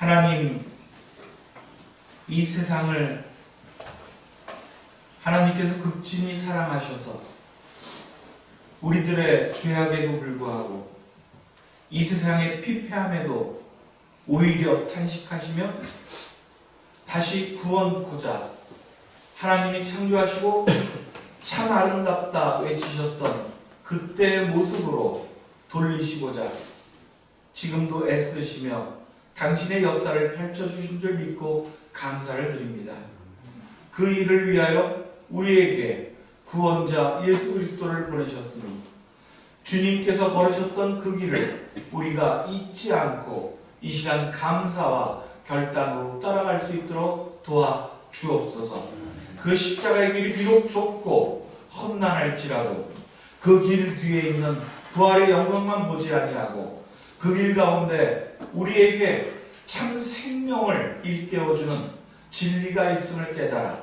하나님, 이 세상을 하나님께서 극진히 사랑하셔서 우리들의 죄악에도 불구하고 이 세상의 피폐함에도 오히려 탄식하시며 다시 구원코자 하나님이 창조하시고 참 아름답다 외치셨던 그때의 모습으로 돌리시고자 지금도 애쓰시며 당신의 역사를 펼쳐주신 줄 믿고 감사를 드립니다. 그 일을 위하여 우리에게 구원자 예수 그리스도를 보내셨으니 주님께서 걸으셨던 그 길을 우리가 잊지 않고 이 시간 감사와 결단으로 따라갈 수 있도록 도와 주옵소서. 그 십자가의 길이 비록 좁고 험난할지라도 그 길 뒤에 있는 부활의 영광만 보지 아니하고 그 길 가운데 우리에게 참 생명을 일깨워주는 진리가 있음을 깨달아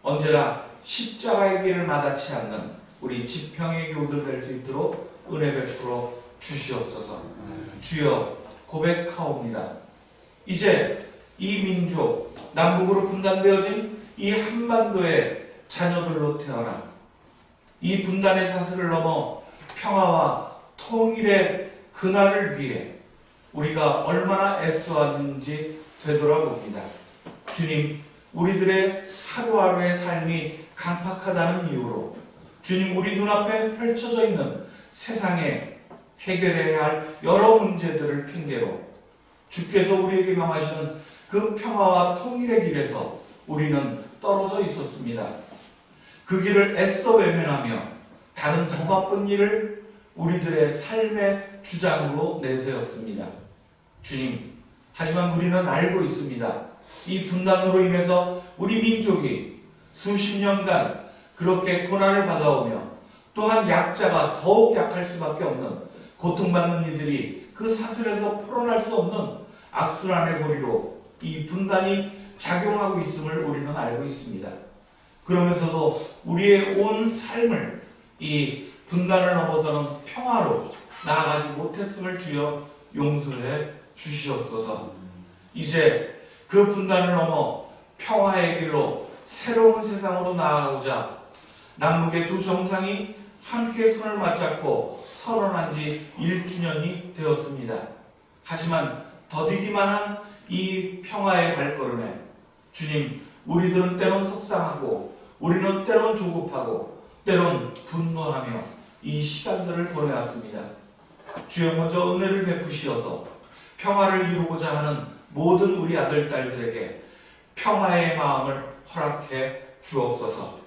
언제나 십자가의 길을 마다치 않는 우리 지평의 교우들 될 수 있도록 은혜 베풀어 주시옵소서. 주여, 고백하옵니다. 이제 이 민족, 남북으로 분단되어진 이 한반도의 자녀들로 태어나 이 분단의 사슬을 넘어 평화와 통일의 그날을 위해 우리가 얼마나 애써왔는지 되돌아봅니다. 주님, 우리들의 하루하루의 삶이 강팍하다는 이유로 주님, 우리 눈앞에 펼쳐져 있는 세상에 해결해야 할 여러 문제들을 핑계로 주께서 우리에게 명하시는 그 평화와 통일의 길에서 우리는 떨어져 있었습니다. 그 길을 애써 외면하며 다른 더 바쁜 일을 우리들의 삶의 주장으로 내세웠습니다. 주님, 하지만 우리는 알고 있습니다. 이 분단으로 인해서 우리 민족이 수십 년간 그렇게 고난을 받아오며 또한 약자가 더욱 약할 수밖에 없는 고통받는 이들이 그 사슬에서 풀어날 수 없는 악순환의 고리로 이 분단이 작용하고 있음을 우리는 알고 있습니다. 그러면서도 우리의 온 삶을 이 분단을 넘어서는 평화로 나아가지 못했음을 주여 용서해 주시옵소서. 이제 그 분단을 넘어 평화의 길로 새로운 세상으로 나아가고자 남북의 두 정상이 함께 손을 맞잡고 선언한 지 1주년이 되었습니다. 하지만 더디기만 한 이 평화의 발걸음에 주님, 우리들은 때론 속상하고 우리는 때론 조급하고 때론 분노하며 이 시간들을 보내왔습니다. 주여, 먼저 은혜를 베푸시어서 평화를 이루고자 하는 모든 우리 아들, 딸들에게 평화의 마음을 허락해 주옵소서.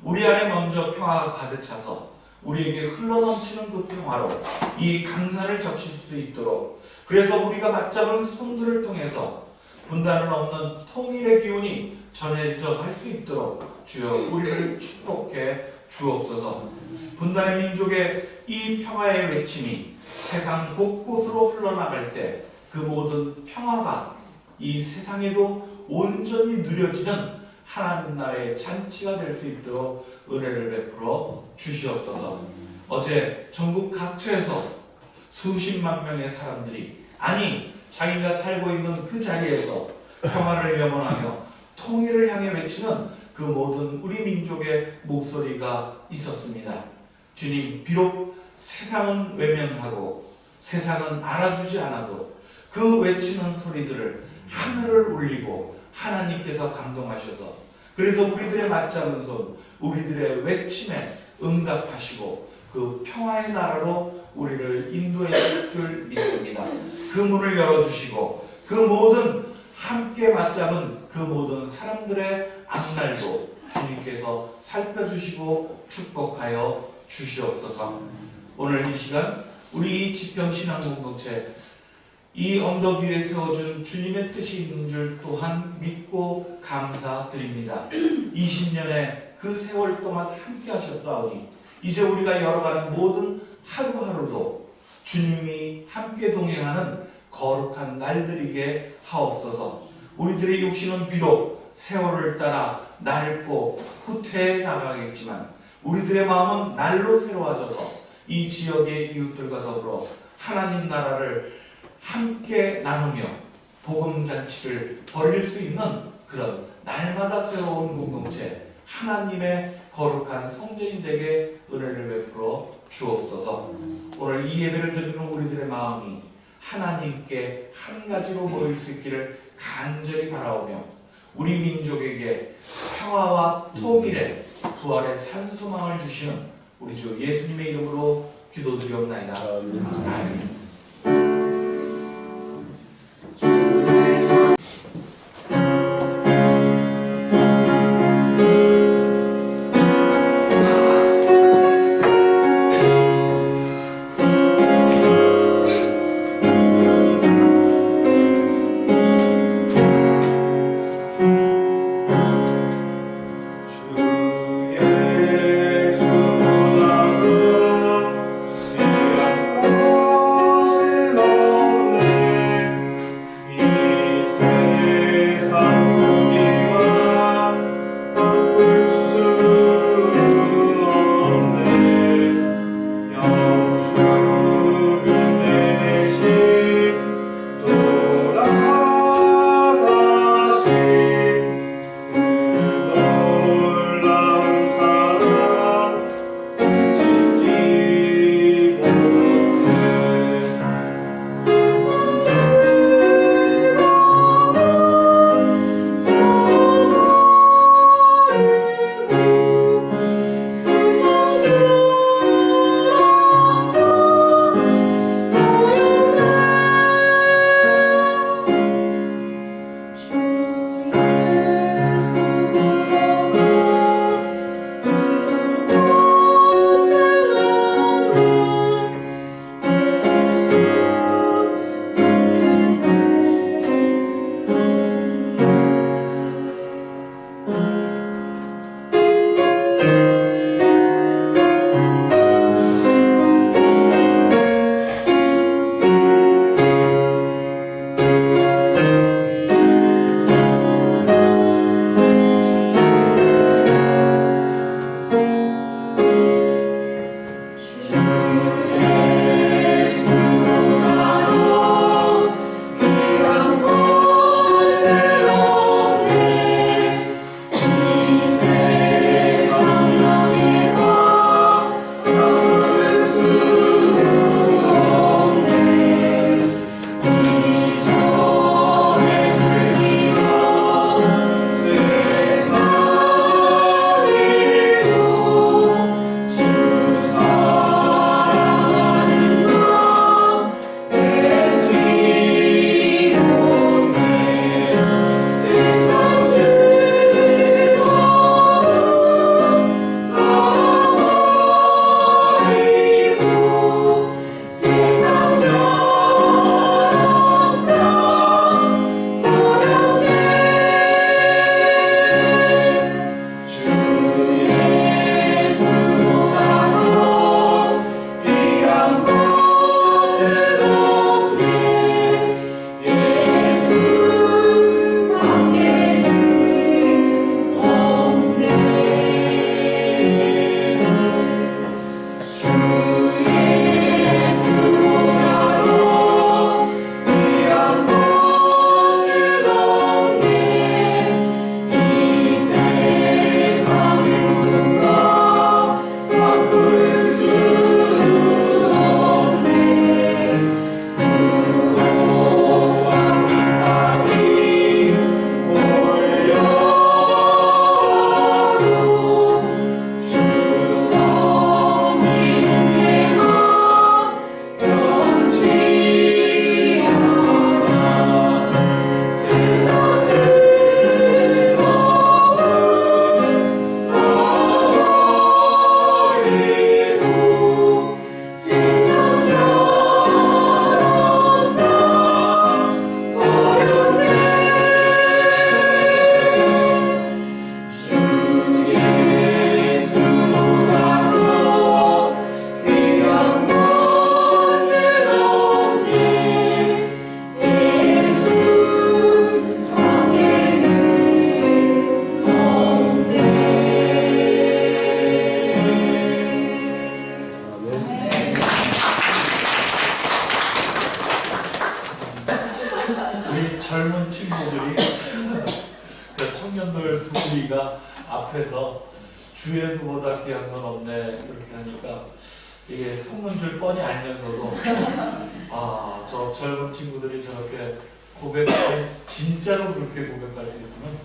우리 안에 먼저 평화가 가득 차서 우리에게 흘러넘치는 그 평화로 이 강산을 적실 수 있도록, 그래서 우리가 맞잡은 손들을 통해서 분단을 넘는 통일의 기운이 전해져 갈 수 있도록 주여 우리를 축복해 주옵소서. 분단의 민족의 이 평화의 외침이 세상 곳곳으로 흘러나갈 때 그 모든 평화가 이 세상에도 온전히 누려지는 하나님 나라의 잔치가 될 수 있도록 은혜를 베풀어 주시옵소서. 어제 전국 각처에서 수십만 명의 사람들이, 아니 자기가 살고 있는 그 자리에서 평화를 염원하며 통일을 향해 외치는 그 모든 우리 민족의 목소리가 있었습니다. 주님, 비록 세상은 외면하고 세상은 알아주지 않아도 그 외치는 소리들을 하늘을 울리고 하나님께서 감동하셔서, 그래서 우리들의 맞잡은 손, 우리들의 외침에 응답하시고 그 평화의 나라로 우리를 인도해 줄 줄 믿습니다. 그 문을 열어주시고 그 모든 함께 맞잡은 그 모든 사람들의 앞날도 주님께서 살펴주시고 축복하여 주시옵소서. 오늘 이 시간 우리 지평신앙공동체 이 언덕 위에 세워준 주님의 뜻이 있는 줄 또한 믿고 감사드립니다. 20년의 그 세월 동안 함께 하셨사오니 이제 우리가 열어가는 모든 하루하루도 주님이 함께 동행하는 거룩한 날들이게 하옵소서. 우리들의 육신은 비록 세월을 따라 낡고 후퇴해 나가겠지만 우리들의 마음은 날로 새로워져서 이 지역의 이웃들과 더불어 하나님 나라를 함께 나누며 복음잔치를 벌릴 수 있는 그런 날마다 새로운 공동체, 하나님의 거룩한 성전이 되게 은혜를 베풀어 주옵소서. 오늘 이 예배를 드리는 우리들의 마음이 하나님께 한 가지로 모일 수 있기를 간절히 바라오며, 우리 민족에게 평화와 통일의 부활의 산소망을 주시는 우리 주 예수님의 이름으로 기도드리옵나이다. 아멘. 주 예수 보다 청년들 둘이가 앞에서 주 예수보다 귀한 건 없네 그렇게 하니까 이게 속는 줄 뻔히 알면서도 저 젊은 친구들이 저렇게 고백할 진짜로 그렇게 고백할 수 있으면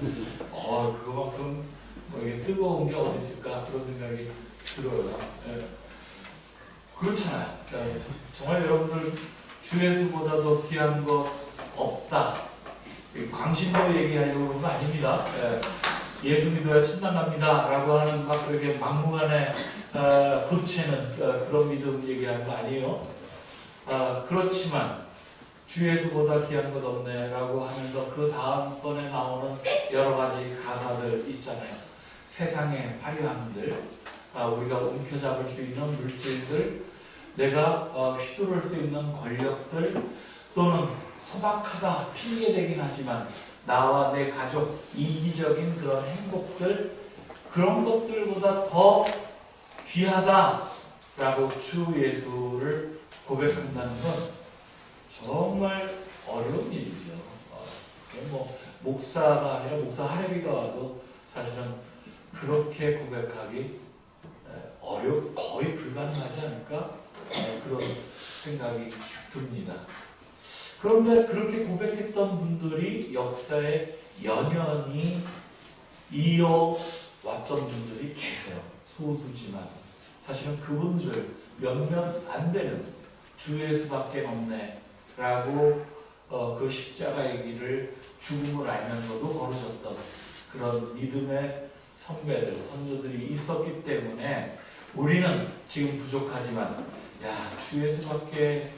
그거만큼 뭐 이게 뜨거운 게 어디 있을까 그런 생각이 들어요. 예. 그렇잖아요. 정말 여러분들 주 예수보다도 귀한 거 없다. 광신도 얘기하려고 그런 거 아닙니다. 예수 믿어야 천당 갑니다 라고 하는 막 그렇게 막무가내 보채는 그런 믿음 얘기하는 거 아니에요. 그렇지만 주 예수보다 귀한 것 없네 라고 하면서 그 다음번에 나오는 여러 가지 가사들 있잖아요. 세상의 화려함들, 우리가 움켜잡을 수 있는 물질들, 내가 휘두를 수 있는 권력들, 또는 소박하다 핑계대긴 하지만 나와 내 가족 이기적인 그런 행복들, 그런 것들보다 더 귀하다라고 주 예수를 고백한다는 건 정말 어려운 일이죠. 뭐 목사가 아니라 목사 할애비가 와도 사실은 그렇게 고백하기 거의 불가능하지 않을까 그런 생각이 듭니다. 그런데 그렇게 고백했던 분들이 역사에 연연히 이어왔던 분들이 계세요. 소수지만 사실은 그분들 몇몇 안 되는 주 예수밖에 없네 라고 그 십자가의 길을 죽음을 알면서도 걸으셨던 그런 믿음의 선배들, 선조들이 있었기 때문에 우리는 지금 부족하지만 주 예수밖에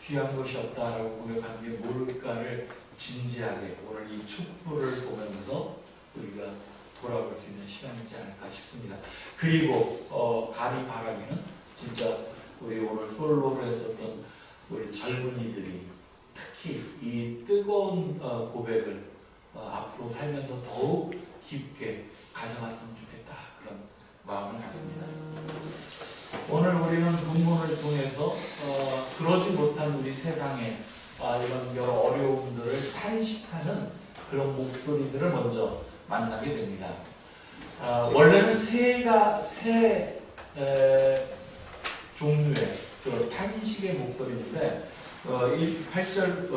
귀한 것이 없다라고 고백하는 게 뭘까를 진지하게 오늘 이 촛불을 보면서 우리가 돌아볼 수 있는 시간이지 않을까 싶습니다. 그리고 감히 바라기는 진짜 우리 오늘 솔로를 했었던 우리 젊은이들이 특히 이 뜨거운 고백을 앞으로 살면서 더욱 깊게 가져갔으면 좋겠다 그런 마음을 갖습니다. 오늘 우리는 본문을 통해서 그러지 못한 우리 세상에 이런 여러 어려움들을 탄식하는 그런 목소리들을 먼저 만나게 됩니다. 원래는 세 종류의 그런 탄식의 목소리인데 8장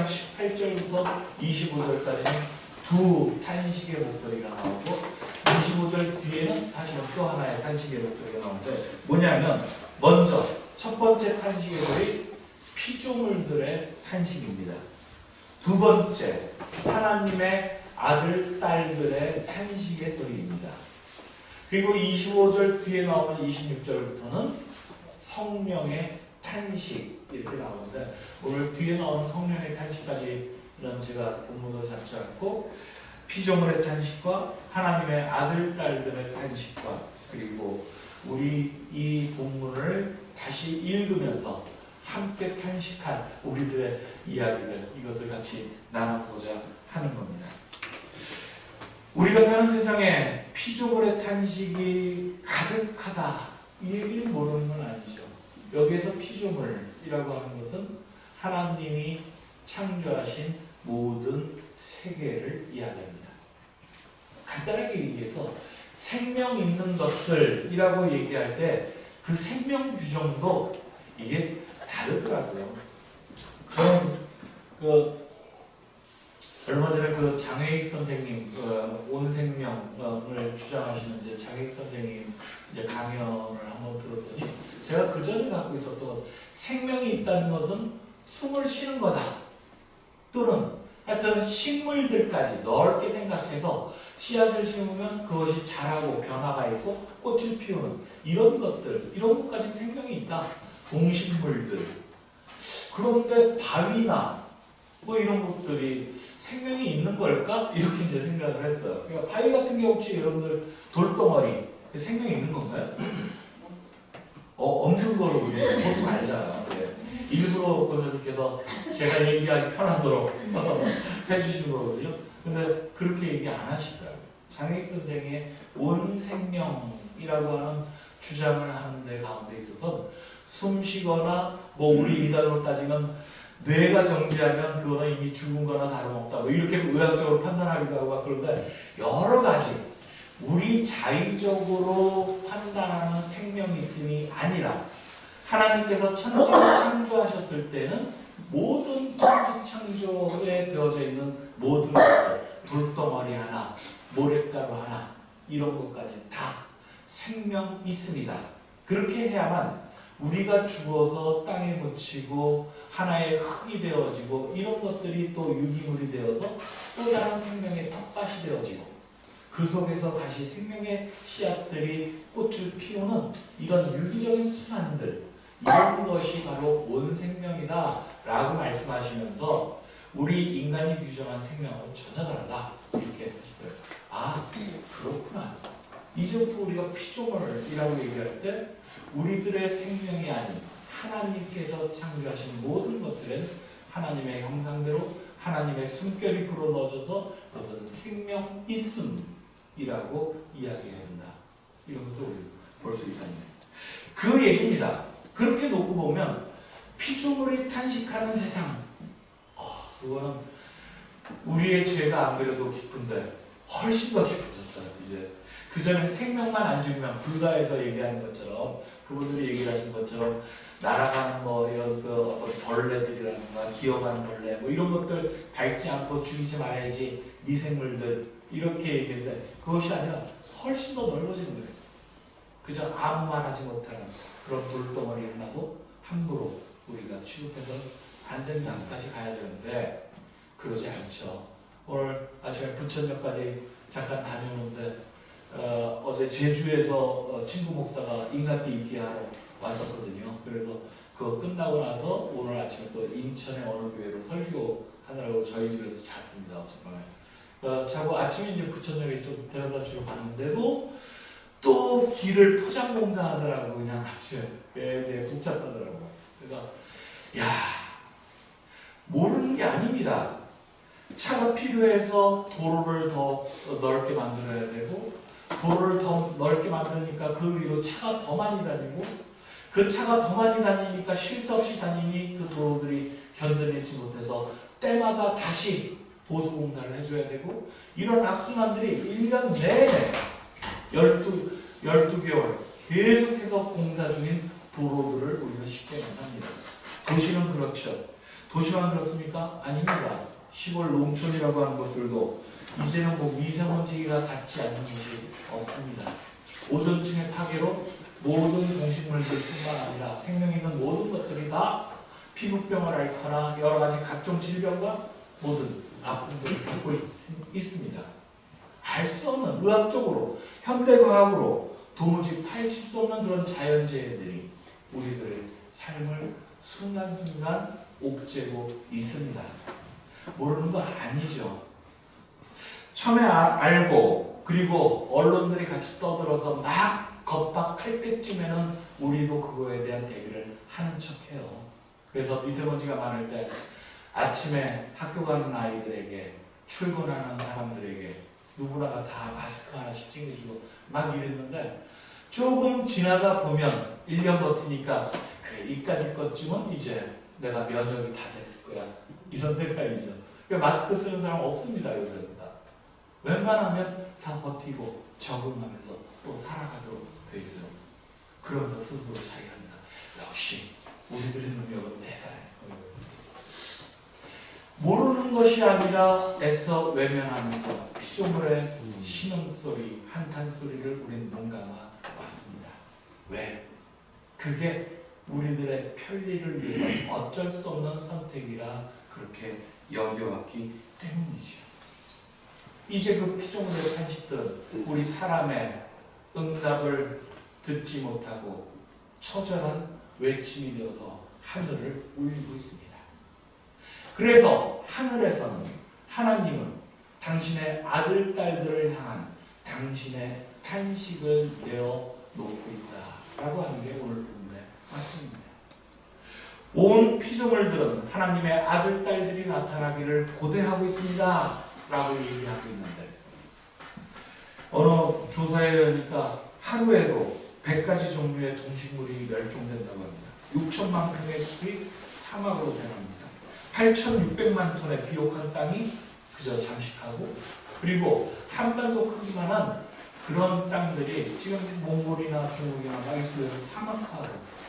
18절부터 25절까지는 두 탄식의 목소리가 나오고 25절 뒤에는 사실은 또 하나의 탄식의 목소리가 나오는데 뭐냐면 먼저 첫 번째 탄식의 소리 피조물들의 탄식입니다. 두 번째 하나님의 아들, 딸들의 탄식의 소리입니다. 그리고 25절 뒤에 나오는 26절부터는 성령의 탄식 이렇게 나오는데 오늘 뒤에 나오는 성령의 탄식까지는 제가 본문으로 잡지 않고 피조물의 탄식과 하나님의 아들, 딸들의 탄식과 그리고 우리 이 본문을 다시 읽으면서 함께 탄식한 우리들의 이야기들 이것을 같이 나눠보자 하는 겁니다. 우리가 사는 세상에 피조물의 탄식이 가득하다 이 얘기는 모르는 건 아니죠. 여기에서 피조물이라고 하는 것은 하나님이 창조하신 모든 세계를 이야기합니다. 간단하게 얘기해서 생명 있는 것들이라고 얘기할 때 그 생명 규정도 이게 다르더라고요. 저는 얼마 전에 장혜익 선생님 온 생명을 주장하시는 장혜익 선생님 강연을 한번 들었더니 제가 그 전에 갖고 있었던 생명이 있다는 것은 숨을 쉬는 거다. 또는 하여튼 식물들까지 넓게 생각해서 씨앗을 심으면 그것이 자라고 변화가 있고 꽃을 피우는 이런 것들, 이런 것까지 생명이 있다. 동식물들. 그런데 바위나 뭐 이런 것들이 생명이 있는 걸까? 이렇게 생각을 했어요. 그러니까 바위 같은 게 혹시 여러분들 돌덩어리 생명이 있는 건가요? 없는 거로 우리 보통 알잖아요. 네. 일부러 그분께서 제가 얘기하기 편하도록 해주시는 거거든요. 근데 그렇게 얘기 안 하시더라고요. 장혜익 선생의 온 생명이라고 하는 주장을 하는 데 가운데 있어서 숨 쉬거나 뭐 우리 인간으로 따지면 뇌가 정지하면 그거는 이미 죽은 거나 다름없다. 뭐 이렇게 의학적으로 판단하기도 하고 그런데 여러 가지 우리 자의적으로 판단하는 생명이 있음이 아니라 하나님께서 천지를 창조하셨을 때는 모든 천지 창조에 되어져 있는 모든 것들, 돌덩어리 하나, 모래가루 하나 이런 것까지 다 생명 있습니다. 그렇게 해야만 우리가 죽어서 땅에 묻히고 하나의 흙이 되어지고 이런 것들이 또 유기물이 되어서 또 다른 생명의 텃밭이 되어지고 그 속에서 다시 생명의 씨앗들이 꽃을 피우는 이런 유기적인 순환들, 이런 것이 바로 온 생명이다 라고 말씀하시면서 우리 인간이 규정한 생명은 전혀 다르다 이렇게 하시더라고요. 아 그렇구나. 이제부터 우리가 피조물이라고 얘기할 때 우리들의 생명이 아닌 하나님께서 창조하신 모든 것들은 하나님의 형상대로 하나님의 숨결이 불어넣어져서 그것은 생명 있음이라고 이야기해야 한다. 이런 것을 우리 볼 수 있다는 거예요. 그 얘기입니다. 그렇게 놓고 보면 피조물이 탄식하는 세상, 그거는 우리의 죄가 안 그래도 깊은데 훨씬 더 깊어졌어요. 이제 그 전에 생명만 안 죽으면 불가에서 얘기하는 것처럼 그분들이 얘기하신 것처럼 날아가는 뭐 이런 그 어떤 벌레들이라든가 기어가는 벌레 뭐 이런 것들 밟지 않고 죽이지 말아야지 미생물들 이렇게 얘기했는데 그것이 아니라 훨씬 더 넓어지는 거예요. 그저 아무 말 하지 못하는 그런 돌덩어리 하나도 함부로 우리가 취급해서 안 된다까지 가야 되는데 그러지 않죠. 오늘 아침에 부천역까지 잠깐 다녀오는데 어제 제주에서 친구 목사가 인간띠 입기하러 왔었거든요. 그래서 그거 끝나고 나서 오늘 아침에 또 인천의 어느 교회로 설교하느라고 저희 집에서 잤습니다. 정말 자고 아침에 이제 부천역에 좀 데려다 주러 가는데도 또 길을 포장공사 하더라고. 그냥 아침에 그게 이제 복잡하더라고. 그러니까 야 모르는 게 아닙니다. 차가 필요해서 도로를 더 넓게 만들어야 되고 도로를 더 넓게 만드니까 그 위로 차가 더 많이 다니고 그 차가 더 많이 다니니까 쉴 새 없이 다니니 그 도로들이 견뎌내지 못해서 때마다 다시 보수공사를 해줘야 되고 이런 악순환들이 1년 내내 12개월 계속해서 공사 중인 도로들을 우리가 쉽게 만납니다. 도시는 그렇죠. 도시만 그렇습니까? 아닙니다. 시골 농촌이라고 하는 것들도 이제는 뭐 미세먼지가 닿지 않는 곳이 없습니다. 오존층의 파괴로 모든 동식물들뿐만 아니라 생명 있는 모든 것들이 다 피부병을 앓거나 여러 가지 각종 질병과 모든 아픔들을 겪고 있습니다. 알 수 없는 의학적으로 현대과학으로 도무지 파헤칠 수 없는 그런 자연재해들이 우리들의 삶을 순간순간 옥죄고 있습니다. 모르는 거 아니죠. 처음에 알고 그리고 언론들이 같이 떠들어서 막 겁박할 때쯤에는 우리도 그거에 대한 대비를 하는 척해요. 그래서 미세먼지가 많을 때 아침에 학교 가는 아이들에게 출근하는 사람들에게 누구나가 다 마스크 하나씩 챙겨주고 막 이랬는데 조금 지나다 보면 1년 버티니까 그래 이까짓 것쯤은 이제 내가 면역이 다 됐을 거야 이런 생각이죠. 그러니까 마스크 쓰는 사람 없습니다. 요새는 다. 웬만하면 다 버티고 적응하면서 또 살아가도록 돼 있어요. 그러면서 스스로 자기합니다. 역시 우리들의 능력은 대단해. 모르는 것이 아니라 애써 외면하면서 피조물의 신음소리, 한탄소리를 우린 눈 감아 왔습니다. 왜? 그게 우리들의 편리를 위해서 어쩔 수 없는 선택이라 그렇게 여겨왔기 때문이죠. 이제 그 피조물의 탄식들은 우리 사람의 응답을 듣지 못하고 처절한 외침이 되어서 하늘을 울리고 있습니다. 그래서 하늘에서는 하나님은 당신의 아들, 딸들을 향한 당신의 탄식을 내어놓고 있다라고 하는 게 오늘 본문의 말씀입니다. 온 피조물들은 하나님의 아들, 딸들이 나타나기를 고대하고 있습니다 라고 얘기하고 있는데 어느 조사에 의하니까 하루에도 100가지 종류의 동식물이 멸종된다고 합니다. 6천만 평의 숲이 사막으로 변합니다. 8,600만 톤의 비옥한 땅이 그저 잠식하고, 그리고 한반도 크기만한 그런 땅들이 지금 몽골이나 중국이나 말투에서 사막화로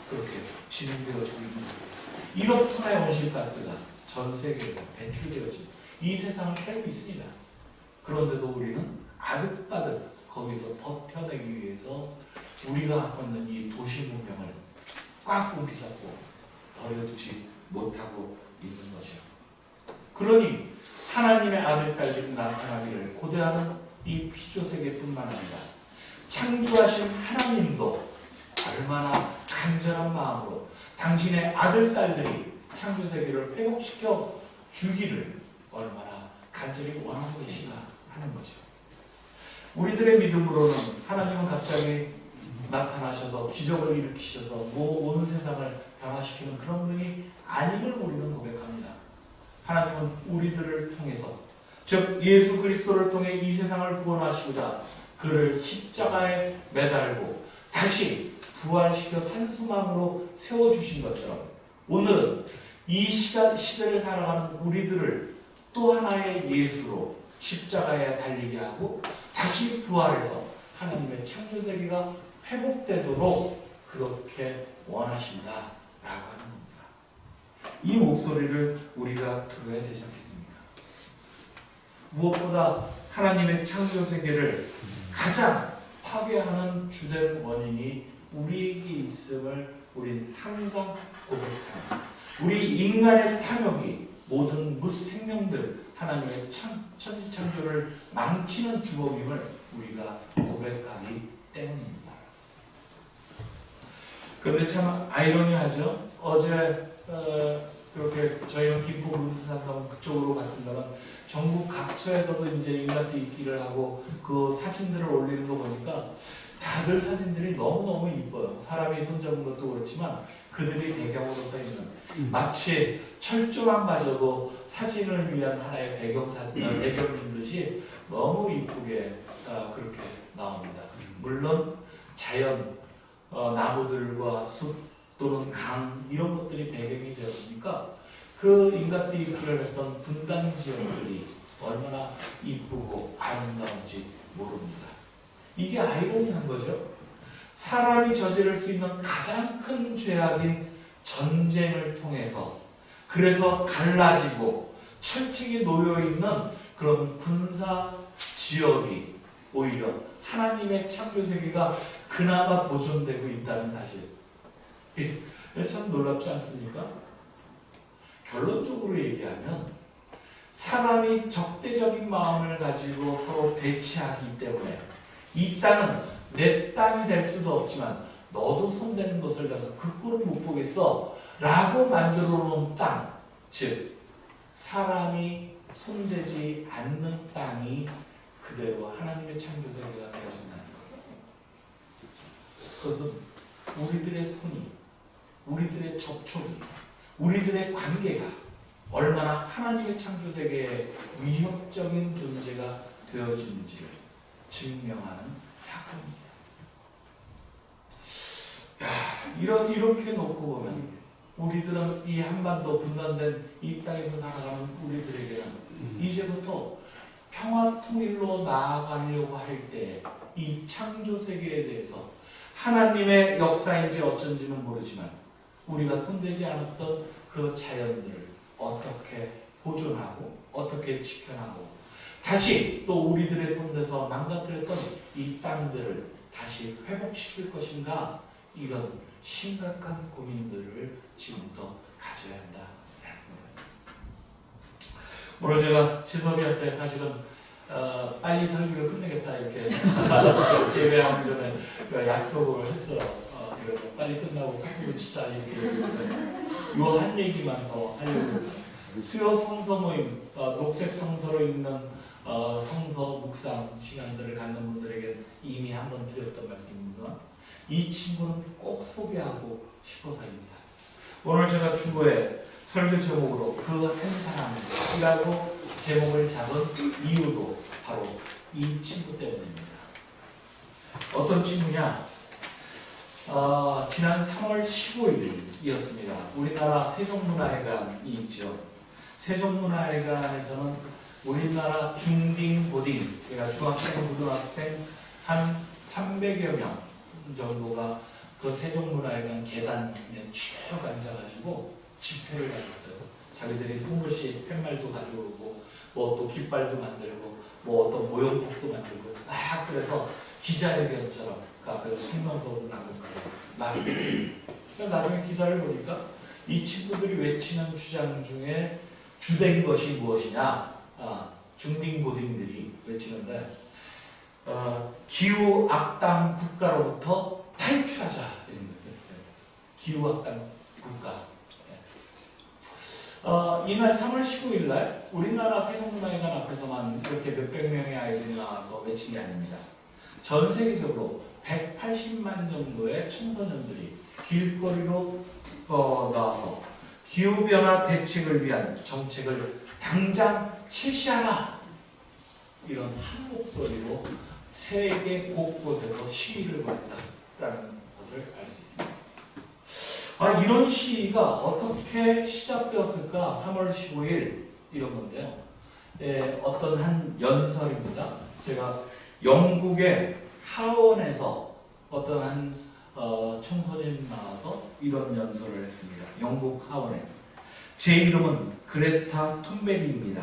그렇게 진행되어지고 있는 거예요. 1억 톤의 온실가스가 전 세계에서 배출되어진 이 세상을 살고 있습니다. 그런데도 우리는 아득바득 거기서 버텨내기 위해서 우리가 갖고 있는 이 도시 문명을 꽉 움켜잡고 버려두지 못하고 있는 거죠. 그러니 하나님의 아들, 딸들이 나타나기를 고대하는 이 피조세계뿐만 아니라 창조하신 하나님도 얼마나 간절한 마음으로 당신의 아들, 딸들이 창조세계를 회복시켜 주기를 얼마나 간절히 원하고 계시나 하는 거죠. 우리들의 믿음으로는 하나님은 갑자기 나타나셔서 기적을 일으키셔서 온 세상을 변화시키는 그런 분이 아님을 우리는 고백합니다. 하나님은 우리들을 통해서, 즉 예수 그리스도를 통해 이 세상을 구원하시고자 그를 십자가에 매달고 다시 부활시켜 산수망으로 세워주신 것처럼 오늘은 이 시대를 살아가는 우리들을 또 하나의 예수로 십자가에 달리게 하고 다시 부활해서 하나님의 창조세계가 회복되도록 그렇게 원하신다라고 하는 겁니다. 이 목소리를 우리가 들어야 되지 않겠습니까? 무엇보다 하나님의 창조세계를 가장 파괴하는 주된 원인이 우리에게 있음을 우린 항상 고백합니다. 우리 인간의 탐욕이 모든 무생명들 하나님의 천지창조를 망치는 주범임을 우리가 고백하기 때문입니다. 그런데 참 아이러니하죠. 어제 그렇게 저희는 김포 문수산성 그쪽으로 갔습니다만 전국 각처에서도 이제 인간띠 있기를 하고 그 사진들을 올리는 거 보니까 다들 사진들이 너무너무 이뻐요. 사람이 손잡은 것도 그렇지만 그들이 배경으로 서 있는 마치 철조망마저도 사진을 위한 하나의 배경인 듯이 너무 이쁘게 그렇게 나옵니다. 물론 자연, 나무들과 숲 또는 강 이런 것들이 배경이 되었으니까 그 인간띠 있기를 했던 분단 지역들이 얼마나 이쁘고 아름다운지 모릅니다. 이게 아이러니한 거죠. 사람이 저지를 수 있는 가장 큰 죄악인 전쟁을 통해서 그래서 갈라지고 철책에 놓여있는 그런 군사 지역이 오히려 하나님의 창조세계가 그나마 보존되고 있다는 사실. 참 놀랍지 않습니까? 결론적으로 얘기하면 사람이 적대적인 마음을 가지고 서로 대치하기 때문에 이 땅은 내 땅이 될 수도 없지만 너도 손대는 것을 내가 그 꼴을 못 보겠어 라고 만들어 놓은 땅, 즉 사람이 손대지 않는 땅이 그대로 하나님의 창조세계가 되어진다는 것. 그것은 우리들의 손이, 우리들의 접촉이, 우리들의 관계가 얼마나 하나님의 창조세계의 위협적인 존재가 되어지는지를 증명하는 사건입니다. 이렇게 놓고 보면 우리들은 이 한반도 분단된 이 땅에서 살아가는 우리들에게는 이제부터 평화 통일로 나아가려고 할 때 이 창조세계에 대해서 하나님의 역사인지 어쩐지는 모르지만 우리가 손대지 않았던 그 자연들을 어떻게 보존하고 어떻게 지켜나고 다시 또 우리들의 손에서 망가뜨렸던 이 땅들을 다시 회복시킬 것인가, 이런 심각한 고민들을 지금부터 가져야 한다라는 거예요. 오늘 제가 지섭이한테 사실은 빨리 설교를 끝내겠다 이렇게 예배하기 전에 약속을 했어요. 그래서 빨리 끝나고 탁구를 치자 이렇게 요 한 얘기만 더 하려고. 수요 성서 모임, 녹색 성서로 읽는 성서 묵상 시간들을 갖는 분들에게 이미 한번 드렸던 말씀입니다. 이 친구는 꼭 소개하고 싶어서입니다. 오늘 제가 주보에 설교 제목으로 그 한 사람이라고 제목을 잡은 이유도 바로 이 친구 때문입니다. 어떤 친구냐? 지난 3월 15일이었습니다. 우리나라 세종문화회관이 있죠. 세종문화회관에서는 우리나라 중딩, 고딩, 그러니까 중학생, 고등학생 한 300여 명 정도가 그 세종문화회관 계단에 쭉 앉아가지고 집회를 가졌어요. 자기들이 손글씨 팻말도 가져오고 뭐 또 깃발도 만들고 뭐 어떤 모형폭도 만들고 막 그래서 기자회견처럼 그 앞에서 생명서도 나누고 막 그랬어요. 나중에 기사를 보니까 이 친구들이 외치는 주장 중에 주된 것이 무엇이냐? 중딩 고딩들이 외치는데 기후 악당 국가로부터 탈출하자 이런 것을. 기후 악당 국가. 이날 3월 15일 날 우리나라 세종문화회관 앞에서만 이렇게 몇백 명의 아이들이 나와서 외친 게 아닙니다. 전 세계적으로 180만 정도의 청소년들이 길거리로 나와서 기후변화 대책을 위한 정책을 당장 실시하라! 이런 한 목소리로 세계 곳곳에서 시위를 벌였다라는 것을 알 수 있습니다. 이런 시위가 어떻게 시작되었을까? 3월 15일 이런 건데요. 어떤 한 연설입니다. 제가 영국의 하원에서 어떤 한 청소년이 나와서 이런 연설을 했습니다. 영국 하원에. 제 이름은 그레타 툰베리입니다.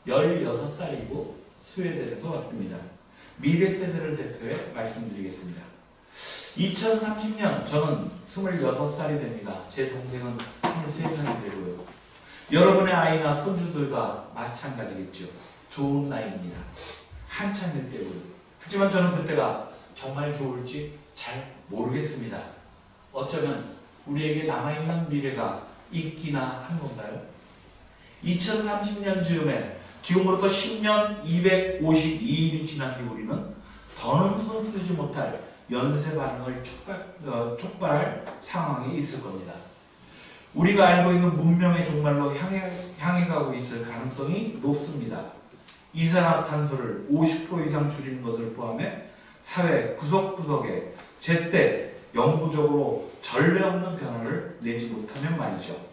16살이고 스웨덴에서 왔습니다. 미래 세대를 대표해 말씀드리겠습니다. 2030년 저는 26살이 됩니다. 제 동생은 23살이 되고요. 여러분의 아이나 손주들과 마찬가지겠죠. 좋은 나이입니다. 한창일 때고요. 하지만 저는 그때가 정말 좋을지 잘 모르겠습니다. 어쩌면 우리에게 남아있는 미래가 있기나 한 건가요? 2030년 즈음에 지금으로부터 10년 252일이 지난 뒤 우리는 더는 손쓰지 못할 연쇄 반응을 촉발할 상황이 있을 겁니다. 우리가 알고 있는 문명의 종말로 향해 가고 있을 가능성이 높습니다. 이산화탄소를 50% 이상 줄이는 것을 포함해 사회 구석구석에 제때 영구적으로 전례 없는 변화를 내지 못하면 말이죠.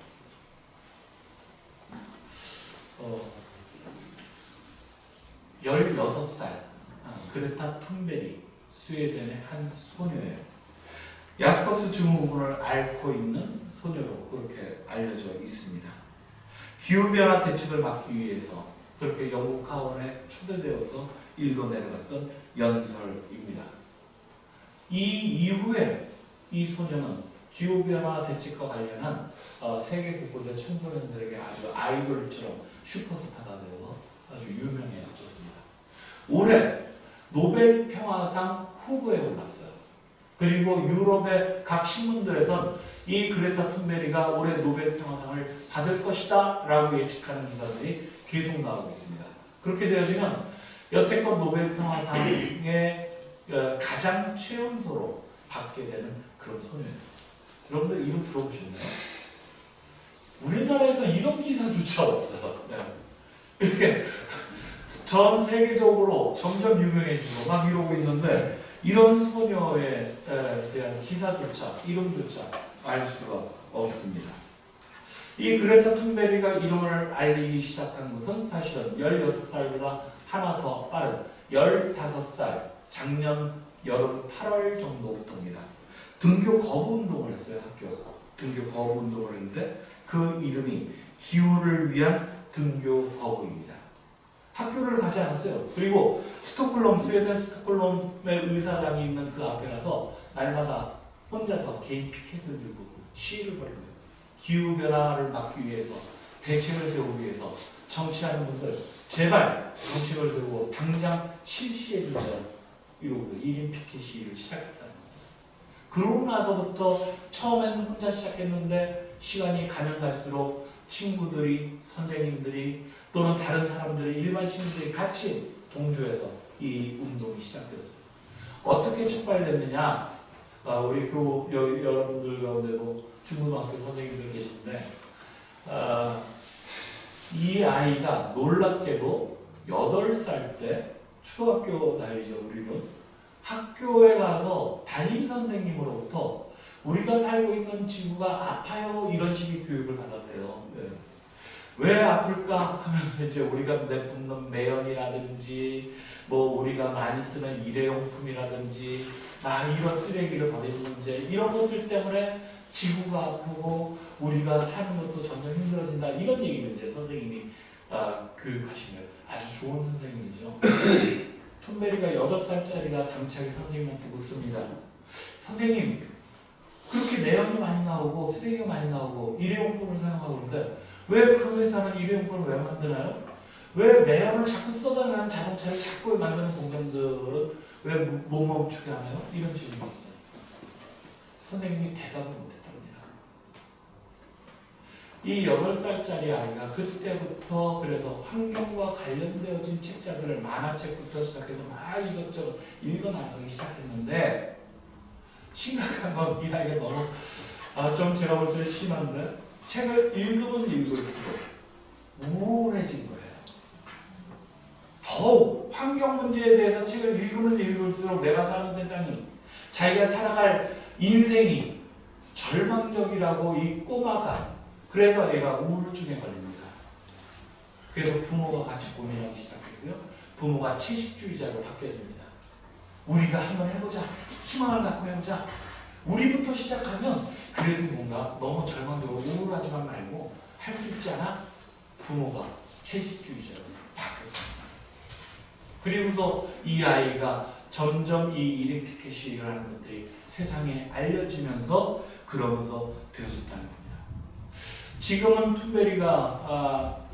16살 그레타 툰베리, 스웨덴의 한 소녀예요. 야스퍼스 증후군을 앓고 있는 소녀로 그렇게 알려져 있습니다. 기후변화 대책을 막기 위해서 그렇게 영국 하원에 초대되어서 읽어 내려갔던 연설입니다. 이 이후에 이 소녀는 기후변화 대책과 관련한 세계 곳곳의 청소년들에게 아주 아이돌처럼 슈퍼스타가 되어 아주 유명해졌습니다. 올해 노벨 평화상 후보에 올랐어요. 그리고 유럽의 각 신문들에선 이 그레타 툰베리가 올해 노벨 평화상을 받을 것이다 라고 예측하는 기사들이 계속 나오고 있습니다. 그렇게 되어지면 여태껏 노벨 평화상의 가장 최연소로 받게 되는 그런 소녀예요. 여러분들 이름 들어보셨나요? 우리나라에서 이런 기사조차 없어요. 이렇게 전 세계적으로 점점 유명해지고 막 이러고 있는데 이런 소녀에 대한 기사조차, 이름조차 알 수가 없습니다. 이 그레타 툰베리가 이름을 알리기 시작한 것은 사실은 16살보다 하나 더 빠른 15살, 작년 여름 8월 정도부터입니다. 등교 거부 운동을 했어요, 학교. 등교 거부 운동을 했는데 그 이름이 기후를 위한 등교 거부입니다. 학교를 가지 않았어요. 그리고 스웨덴 스톡홀름의 의사당이 있는 그 앞에 가서 날마다 혼자서 개인 피켓을 들고 시위를 벌인 거예요. 기후변화를 막기 위해서, 대책을 세우기 위해서 정치하는 분들 제발 정책을 세우고 당장 실시해 주세요. 이러고서 1인 피켓 시위를 시작했다는 거예요. 그러고 나서부터 처음에는 혼자 시작했는데 시간이 가면 갈수록 친구들이, 선생님들이 또는 다른 사람들이, 일반 시민들이 같이 동조해서 이 운동이 시작되었어요. 어떻게 촉발됐느냐? 우리 여러분들 가운데도 중고등학교 선생님들 계신데 이 아이가 놀랍게도 8살 때 초등학교 나이죠. 우리는 학교에 가서 담임 선생님으로부터 우리가 살고 있는 지구가 아파요 이런 식의 교육을 받았대요. 왜 아플까 하면서 이제 우리가 내뿜는 매연이라든지 뭐 우리가 많이 쓰는 일회용품이라든지 이런 쓰레기를 버리는 문제, 이런 것들 때문에 지구가 아프고 우리가 사는 것도 점점 힘들어진다, 이런 얘기를 이제 선생님이 교육하신 거예요. 아주 좋은 선생님이죠. 톰베리가 8살짜리가 당차게 선생님한테 묻습니다. 선생님, 그렇게 매연이 많이 나오고 쓰레기가 많이 나오고 일회용품을 사용하고 그러는데 왜 그 회사는 일회용품을 왜 만드나요? 왜 매연을 자꾸 쏟아내는 자동차를 자꾸 만드는 공장들은 왜 못 멈추게 하나요? 이런 질문이 있어요. 선생님이 대답을 못했답니다. 이 8살짜리 아이가 그때부터 그래서 환경과 관련되어진 책자들을 만화책부터 시작해서 막 이것저것 읽어나가기 시작했는데, 심각한 건 이 아이가 너무 좀 제가 볼 때 심한데, 책을 읽으면 읽을수록 우울해진 거예요. 더욱 환경 문제에 대해서 책을 읽으면 읽을수록 내가 사는 세상이, 자기가 살아갈 인생이 절망적이라고 이 꼬마가, 그래서 얘가 우울증에 걸립니다. 그래서 부모가 같이 고민하기 시작했고요. 부모가 채식주의자로 바뀌어집니다. 우리가 한번 해보자. 희망을 갖고 해보자. 우리부터 시작하면 그래도 뭔가 너무 절망적으로 우울하지만 말고 할 수 있잖아. 부모가 채식주의자로 바뀌었습니다. 그리고서 이 아이가 점점 이 이름 피켓이 일어나는 것들이 세상에 알려지면서 그러면서 되었었다는 겁니다. 지금은 톰베리가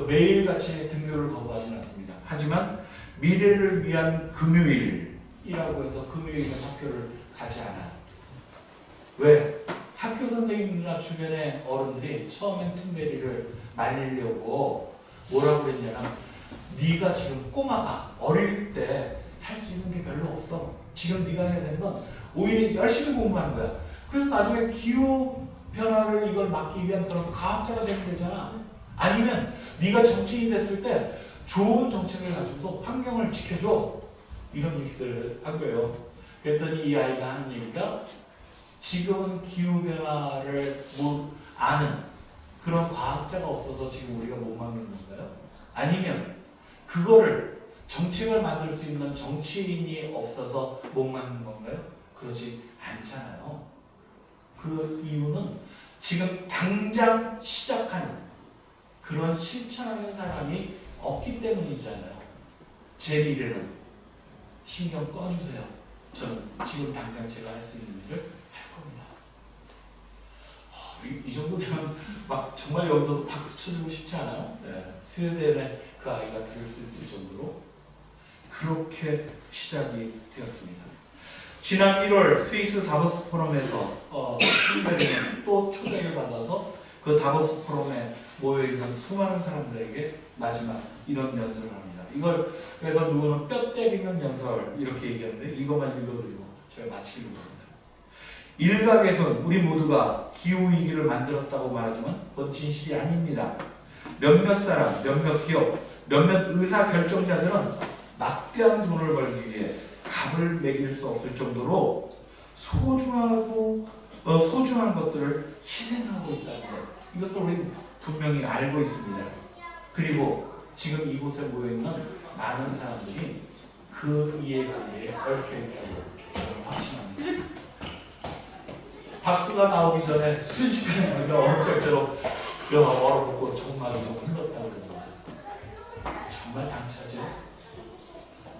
매일같이 등교를 거부하지는 않습니다. 하지만 미래를 위한 금요일이라고 해서 금요일은 학교를 가지 않아요. 왜? 학교 선생님이나 주변의 어른들이 처음엔 톰베리를 말리려고 뭐라고 그랬냐면, 네가 지금 꼬마가 어릴 때 할 수 있는 게 별로 없어. 지금 네가 해야 되는 건 오히려 열심히 공부하는 거야. 그래서 나중에 기후 변화를 이걸 막기 위한 그런 과학자가 되면 되잖아. 아니면 네가 정치인이 됐을 때 좋은 정책을 가지고서 환경을 지켜줘. 이런 얘기들을 한 거예요. 그랬더니 이 아이가 하는 얘기가, 지금은 기후 변화를 아는 그런 과학자가 없어서 지금 우리가 못 막는 건가요? 아니면 그거를 정책을 만들 수 있는 정치인이 없어서 못 막는 건가요? 그러지 않잖아요. 그 이유는 지금 당장 시작하는 그런 실천하는 사람이 없기 때문이잖아요. 제 미래는 신경 꺼주세요. 저는 지금 당장 제가 할 수 있는 일을 할 겁니다. 이 정도 되면 막 정말 여기서 박수 쳐주고 싶지 않아요? 네. 스웨덴에 그 아이가 들을 수 있을 정도로 그렇게 시작이 되었습니다. 지난 1월 스위스 다보스 포럼에서 톰베리는 또 초대를 받아서 그 다보스 포럼에 모여있는 수많은 사람들에게 마지막 이런 연설을 합니다. 이걸 그래서 누구는 뼈 때리는 연설 이렇게 얘기하는데, 이것만 읽어드리고 제가 마치려고 합니다. 일각에선 우리 모두가 기후위기를 만들었다고 말하지만 그건 진실이 아닙니다. 몇몇 사람, 몇몇 기업, 몇몇 의사결정자들은 막대한 돈을 벌기 위해 값을 매길 수 없을 정도로 소중한 것들을 희생하고 있다는 것, 이것을 우리 분명히 알고 있습니다. 그리고 지금 이곳에 모여있는 많은 사람들이 그 이해관계에 얽혀있다고 확신합니다. 박수가 나오기 전에 순식간에 우리가 어쩔처럼 얼어붙고 정말이 좀 흘렀다고 그러는데 정말 당차죠.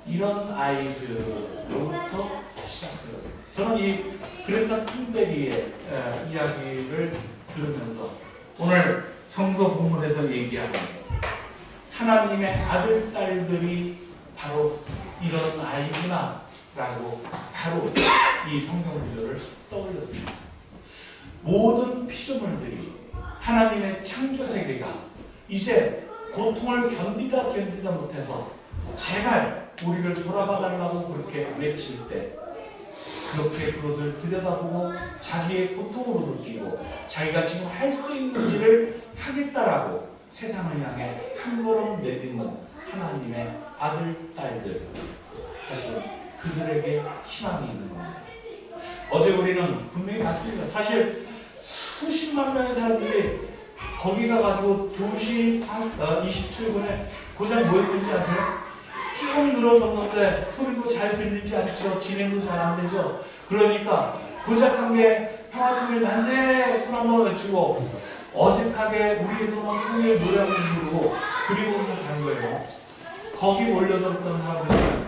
이런 아이들로부터 시작되었습니다. 저는 이 그레타 툰베리의 이야기를 들으면서 오늘 성서 본문에서 얘기하는 하나님의 아들, 딸들이 바로 이런 아이구나 라고 바로 이 성경 구절을 떠올렸습니다. 모든 피조물들이 하나님의 창조 세계가 이제 고통을 견디다 못해서 제발 우리를 돌아봐 달라고 그렇게 외칠 때, 그렇게 그것을 들여다보고 자기의 고통으로 느끼고 자기가 지금 할 수 있는 일을 하겠다라고 세상을 향해 한 걸음 내딛는 하나님의 아들, 딸들, 사실 그들에게 희망이 있는 겁니다. 어제 우리는 분명히 봤습니다. 사실 수십만 명의 사람들이 거기 가가지고 2시 27분에 고장 뭐 했는지 아세요? 쭉 늘어섰는데 소리도 잘 들리지 않죠. 진행도 잘 안 되죠. 그러니까 고작한 게 평화통일 만세 손 한번 외치고 어색하게 우리의 소망 통일 노래 한번 부르고 그리고 그냥 가는 거예요. 거기 몰려들었던 사람들은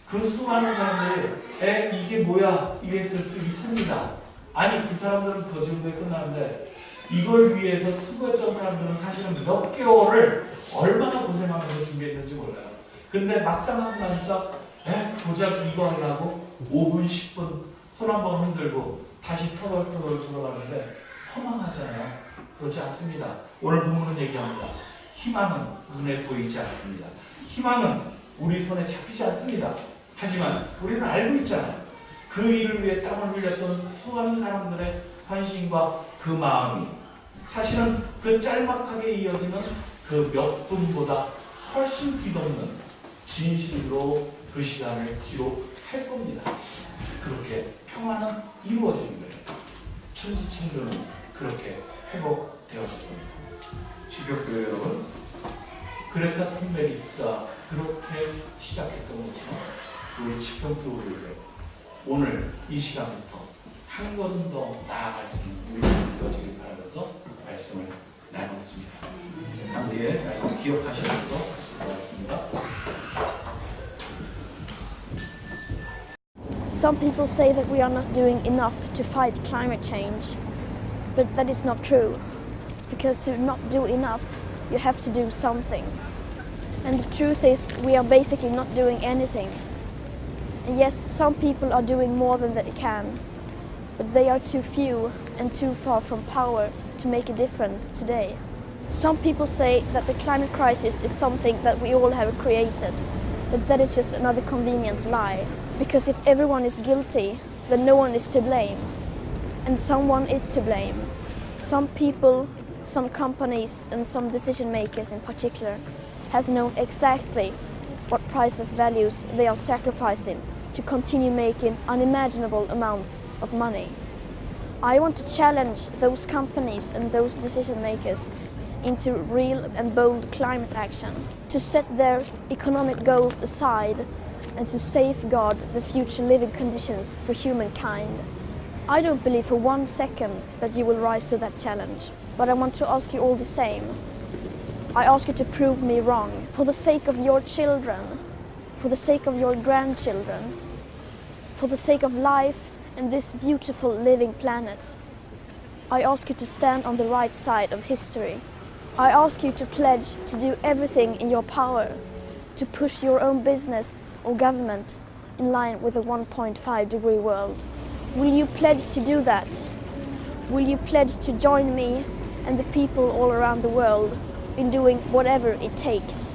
그 수많은 사람들이 이게 뭐야 이랬을 수 있습니다. 아니 그 사람들은 그 정도에 끝나는데 이걸 위해서 수고했던 사람들은 사실은 몇 개월을 얼마나 고생하면서 준비했는지 몰라요. 근데 막상 하고 나니까 고작 이거 하려고 5분 10분 손 한번 흔들고 다시 터덜터덜 돌아가는데 허망하잖아요. 그렇지 않습니다. 오늘 본문은 얘기합니다. 희망은 눈에 보이지 않습니다. 희망은 우리 손에 잡히지 않습니다. 하지만 우리는 알고 있잖아요. 그 일을 위해 땀을 흘렸던 수많은 사람들의 헌신과 그 마음이 사실은 그 짤막하게 이어지는 그 몇 분보다 훨씬 뒤덮는 진실로 그 시간을 기록할 겁니다. 그렇게 평화는 이루어지는 거예요. 천지창조는 그렇게 회복되어질 겁니다. 주교교회 여러분, 그레타 툰베리가 그렇게 시작했던 것처럼 우리 치평교회에 오늘 이 시간부터 한 걸음 더 나아갈 수 있는 우리가 되어지길 바라면서 말씀을 나누었습니다. 함께 말씀 기억하시면서 나누었습니다. Some people say that we are not doing enough to fight climate change, but that is not true. Because to not do enough, you have to do something. And the truth is, we are basically not doing anything. And yes, some people are doing more than they can, but they are too few and too far from power to make a difference today. Some people say that the climate crisis is something that we all have created, but that is just another convenient lie. Because if everyone is guilty, then no one is to blame. And someone is to blame. Some people, some companies and some decision makers in particular has known exactly what priceless values they are sacrificing to continue making unimaginable amounts of money. I want to challenge those companies and those decision makers into real and bold climate action, to set their economic goals aside and to safeguard the future living conditions for humankind. I don't believe for 1 second that you will rise to that challenge, but I want to ask you all the same. I ask you to prove me wrong, for the sake of your children, for the sake of your grandchildren, for the sake of life and this beautiful living planet. I ask you to stand on the right side of history. I ask you to pledge to do everything in your power to push your own business or government in line with the 1.5-degree world. Will you pledge to do that? Will you pledge to join me and the people all around the world in doing whatever it takes?